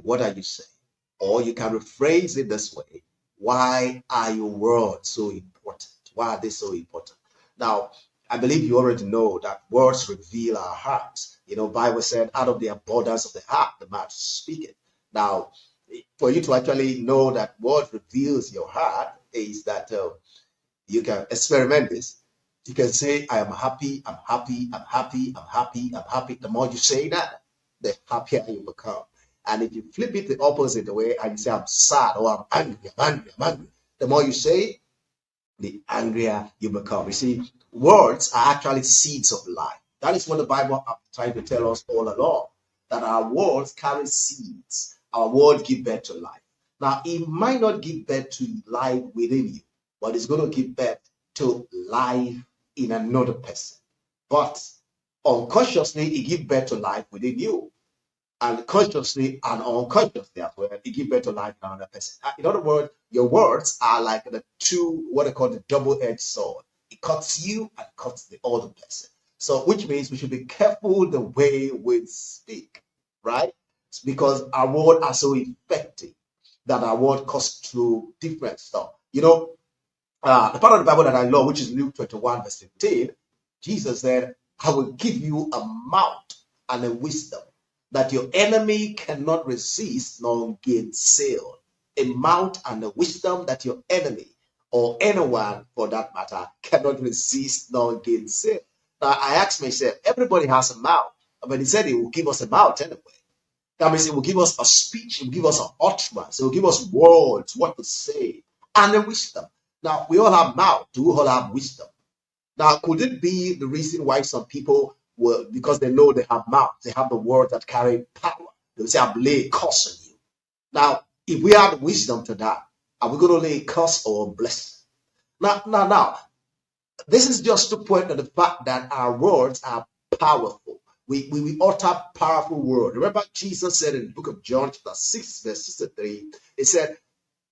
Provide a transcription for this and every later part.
What are you saying? Or you can rephrase it this way. Why are your words so important? Why are they so important? Now, I believe you already know that words reveal our hearts. Bible said, out of the abundance of the heart, the mouth speaketh. Now, for you to actually know that what reveals your heart is that you can experiment this. You can say, I am happy, I'm happy, I'm happy, I'm happy, I'm happy. The more you say that, the happier you become. And if you flip it the opposite way and you say, I'm sad or I'm angry, I'm angry, I'm angry, the more you say, the angrier you become. You see, words are actually seeds of life. That is what the Bible is trying to tell us all along, that our words carry seeds. Our words give birth to life. Now, it might not give birth to life within you, but it's going to give birth to life in another person. But unconsciously, it gives birth to life within you, and consciously and unconsciously as well, it gives birth to life in another person. In other words, your words are like the two, what I call the double-edged sword. It cuts you and cuts the other person. So, which means we should be careful the way we speak, right? It's because our words are so effective that our word cuts through different stuff. The part of the Bible that I love, which is Luke 21, verse 15, Jesus said, I will give you a mouth and a wisdom that your enemy cannot resist nor gainsay. A mouth and a wisdom that your enemy, or anyone for that matter, cannot resist nor gainsay. Now, I asked myself, everybody has a mouth, but he said he will give us a mouth anyway. That means he will give us a speech, he will give us an utterance, he will give us words, what to say, and a wisdom. Now, we all have mouth. Do we all have wisdom? Now, could it be the reason why some people will, because they know they have mouth, they have the words that carry power? They will say, I've laid a curse on you. Now, if we have wisdom to that, are we going to lay a curse or a blessing? Now, this is just to point to the fact that our words are powerful. We utter powerful words. Remember, Jesus said in the book of John, chapter 6, verse 63, he said,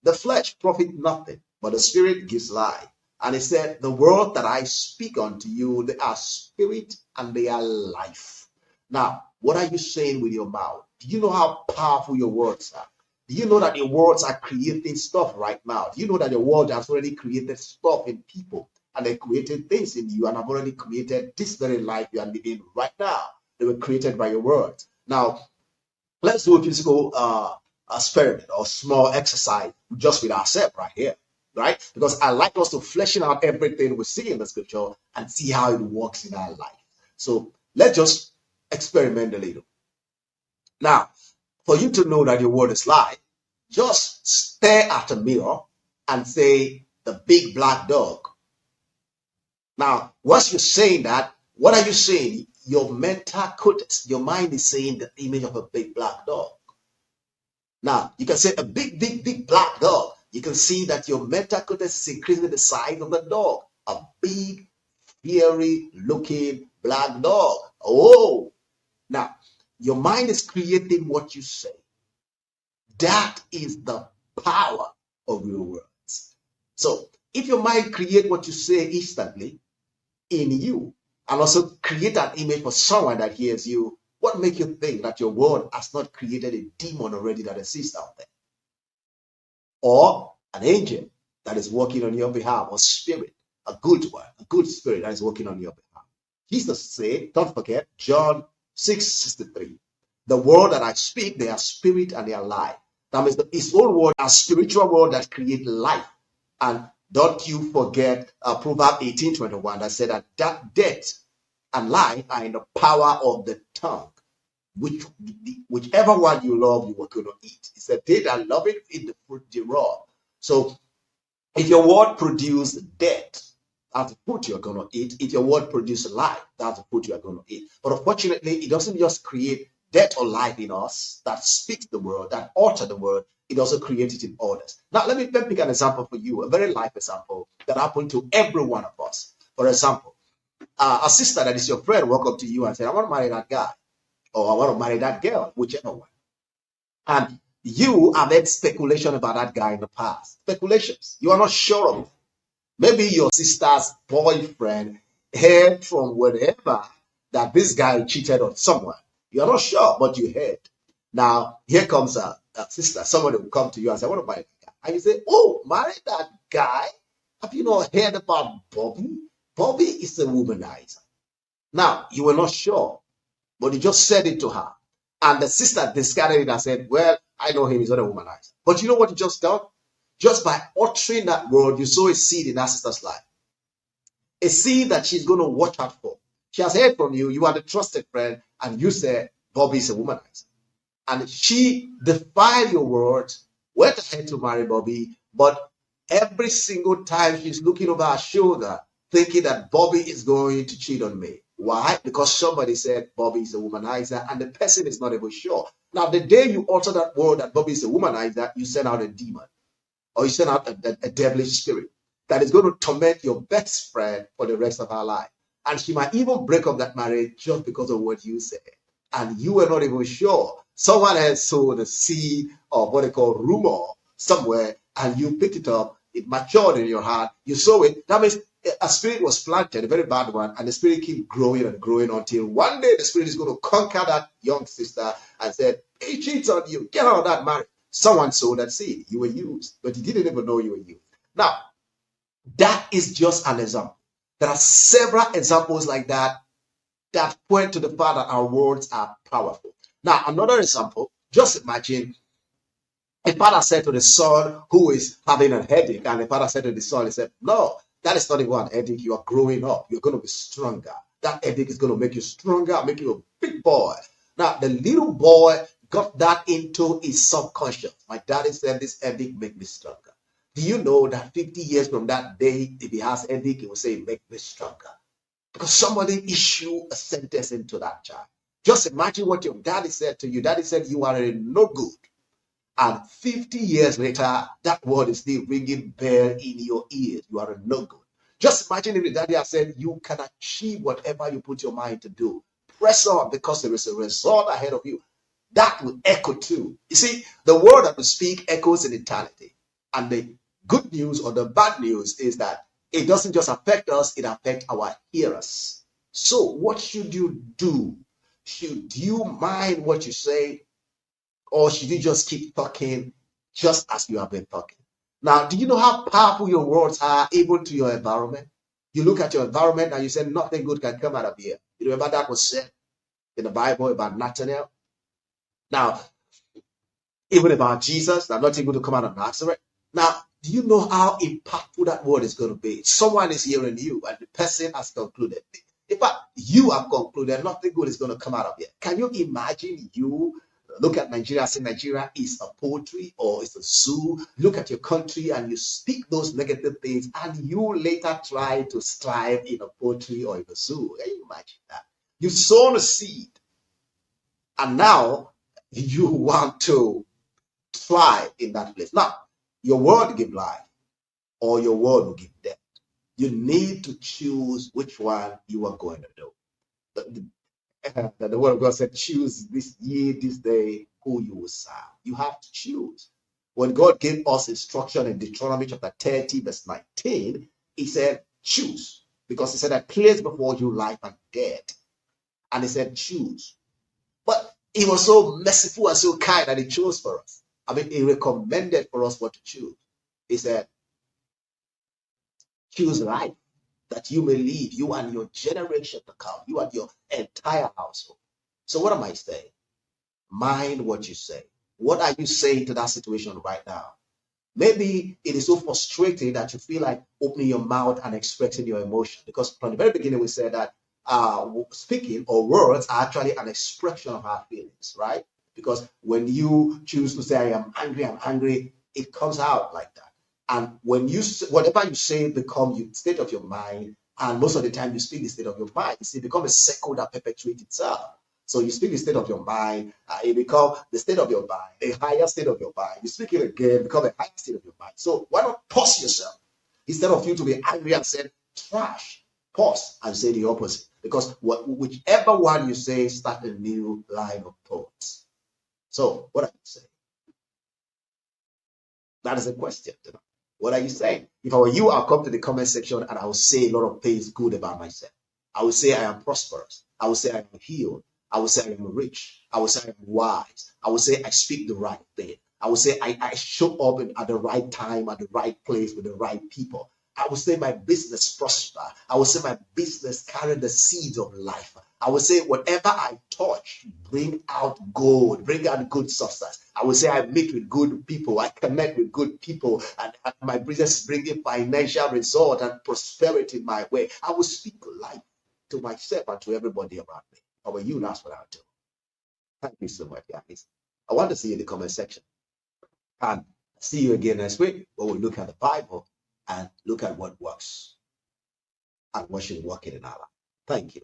the flesh profit nothing, but the spirit gives life. And he said, the word that I speak unto you, they are spirit and they are life. Now, what are you saying with your mouth? Do you know how powerful your words are? Do you know that your words are creating stuff right now? Do you know that your word has already created stuff in people? And they created things in you and have already created this very life you are living right now. They were created by your words. Now, let's do a physical experiment or small exercise just with ourselves right here, right? Because I like us to fleshing out everything we see in the scripture and see how it works in our life. So let's just experiment a little. Now, for you to know that your word is life, just stare at a mirror and say, the big black dog. Now, once you're saying that, what are you saying? Your mental cortex, your mind is saying the image of a big black dog. Now, you can say a big, big, big black dog. You can see that your mental cortex is increasing the size of the dog. A big, fiery looking black dog. Oh, now your mind is creating what you say. That is the power of your words. So if your mind create what you say instantly in you, and also create an image for someone that hears you, what makes you think that your word has not created a demon already that exists out there? Or an angel that is working on your behalf, or spirit, a good one, a good spirit that is working on your behalf. Jesus said, don't forget, John 6:63. The word that I speak, they are spirit and they are life. That means his own word, a spiritual word that creates life. And don't you forget Proverbs 18:21 that said that death and life are in the power of the tongue. Whichever one you love, you are going to eat. He said, they that love it, eat the fruit thereof. So if your word produces death, that's the fruit you're going to eat. If your word produces life, that's the fruit you're going to eat. But unfortunately, it doesn't just create death or life in us that speaks the word, that utter the word. It also creates it in others. Now, let me pick an example for you, a very life example that happened to every one of us. For example, a sister that is your friend walk up to you and say, I want to marry that guy, or I want to marry that girl, whichever one. And you have had speculation about that guy in the past. Speculations. You are not sure of it. Maybe your sister's boyfriend heard from wherever that this guy cheated on someone. You are not sure, but you heard. Now, here comes a sister. Somebody will come to you and say, I want to buy that guy. And you say, oh, marry that guy? Have you not heard about Bobby? Bobby is a womanizer. Now, you were not sure, but you just said it to her. And the sister discarded it and said, well, I know him, he's not a womanizer. But you know what you just done? Just by uttering that word, you sow a seed in that sister's life. A seed that she's going to watch out for. She has heard from you, you are the trusted friend, and you said, Bobby is a womanizer. And she defied your words, went ahead to marry Bobby, but every single time she's looking over her shoulder, thinking that Bobby is going to cheat on me. Why? Because somebody said Bobby is a womanizer, and the person is not even sure. Now, the day you utter that word that Bobby is a womanizer, you send out a demon, or you send out a devilish spirit that is going to torment your best friend for the rest of her life. And she might even break up that marriage just because of what you said. And you were not even sure. Someone else sowed a seed of what they call rumor somewhere, and you picked it up. It matured in your heart. You sow it. That means a spirit was planted, a very bad one, and the spirit keep growing and growing until one day the spirit is going to conquer that young sister and said, he cheats on you. Get out of that marriage. Someone sowed that seed. You were used, but you didn't even know you were used. Now, that is just an example. There are several examples like that that point to the fact that our words are powerful. Now, another example, just imagine a father said to the son who is having a headache, and the father said to the son, he said, no, that is not even an headache. You are growing up. You're going to be stronger. That headache is going to make you stronger, make you a big boy. Now, the little boy got that into his subconscious. My daddy said this headache make me stronger. Do you know that 50 years from that day, if he has headache, he will say, make me stronger? Because somebody issued a sentence into that child. Just imagine what your daddy said to you. Daddy said you are no good. And 50 years later, that word is still ringing bell in your ears. You are no good. Just imagine if the daddy had said you can achieve whatever you put your mind to do. Press on because there is a result ahead of you. That will echo too. You see, the word that we speak echoes in eternity. And the good news or the bad news is that it doesn't just affect us, it affects our hearers. So what should you do? Should you mind what you say, or should you just keep talking just as you have been talking? Now, do you know how powerful your words are even to your environment? You look at your environment and you say nothing good can come out of here. You remember that was said in the Bible about Nathanael? Now, even about Jesus, that nothing good to come out of Nazareth. Now, do you know how impactful that word is going to be? Someone is hearing you and the person has concluded. In fact, you have concluded nothing good is going to come out of here. Can you imagine you look at Nigeria, say Nigeria is a poultry or it's a zoo? Look at your country and you speak those negative things and you later try to strive in a poultry or in a zoo. Can you imagine that? You've sown a seed and now you want to thrive in that place. Now, your word will give life or your word will give death. You need to choose which one you are going to do. The word of God said, choose this year, this day, who you will serve. You have to choose. When God gave us instruction in Deuteronomy chapter 30, verse 19, he said, choose. Because he said, I place before you life and death. And he said, choose. But he was so merciful and so kind that he chose for us. I mean, he recommended for us what to choose. He said, choose life that you may live, you and your generation to come, you and your entire household. So what am I saying? Mind what you say. What are you saying to that situation right now? Maybe it is so frustrating that you feel like opening your mouth and expressing your emotion. Because from the very beginning, we said that speaking or words are actually an expression of our feelings, right? Because when you choose to say, I'm angry, it comes out like that. And when you, whatever you say becomes the state of your mind, and most of the time you speak the state of your mind, it becomes a circle that perpetuates itself. So you speak the state of your mind, it becomes the state of your mind, a higher state of your mind. You speak it again, become a higher state of your mind. So why not pause yourself? Instead of you to be angry and say, trash, pause and say the opposite. Because whichever one you say, start a new line of thoughts. So what are you saying? That is a question. What are you saying? If I were you, I'll come to the comment section and I will say a lot of things good about myself. I will say I am prosperous. I will say I am healed. I will say I am rich. I will say I am wise. I will say I speak the right thing. I will say I show up at the right time, at the right place with the right people. I will say my business prosper. I will say my business carry the seeds of life. I will say whatever I touch, bring out gold, bring out good substance. I will say I meet with good people, I connect with good people, and my business is bringing financial result and prosperity my way. I will speak life to myself and to everybody around me. How about you? That's what I'll do. Thank you so much, guys. I want to see you in the comment section. And see you again next week where we look at the Bible and look at what works and what should work in our life. Thank you.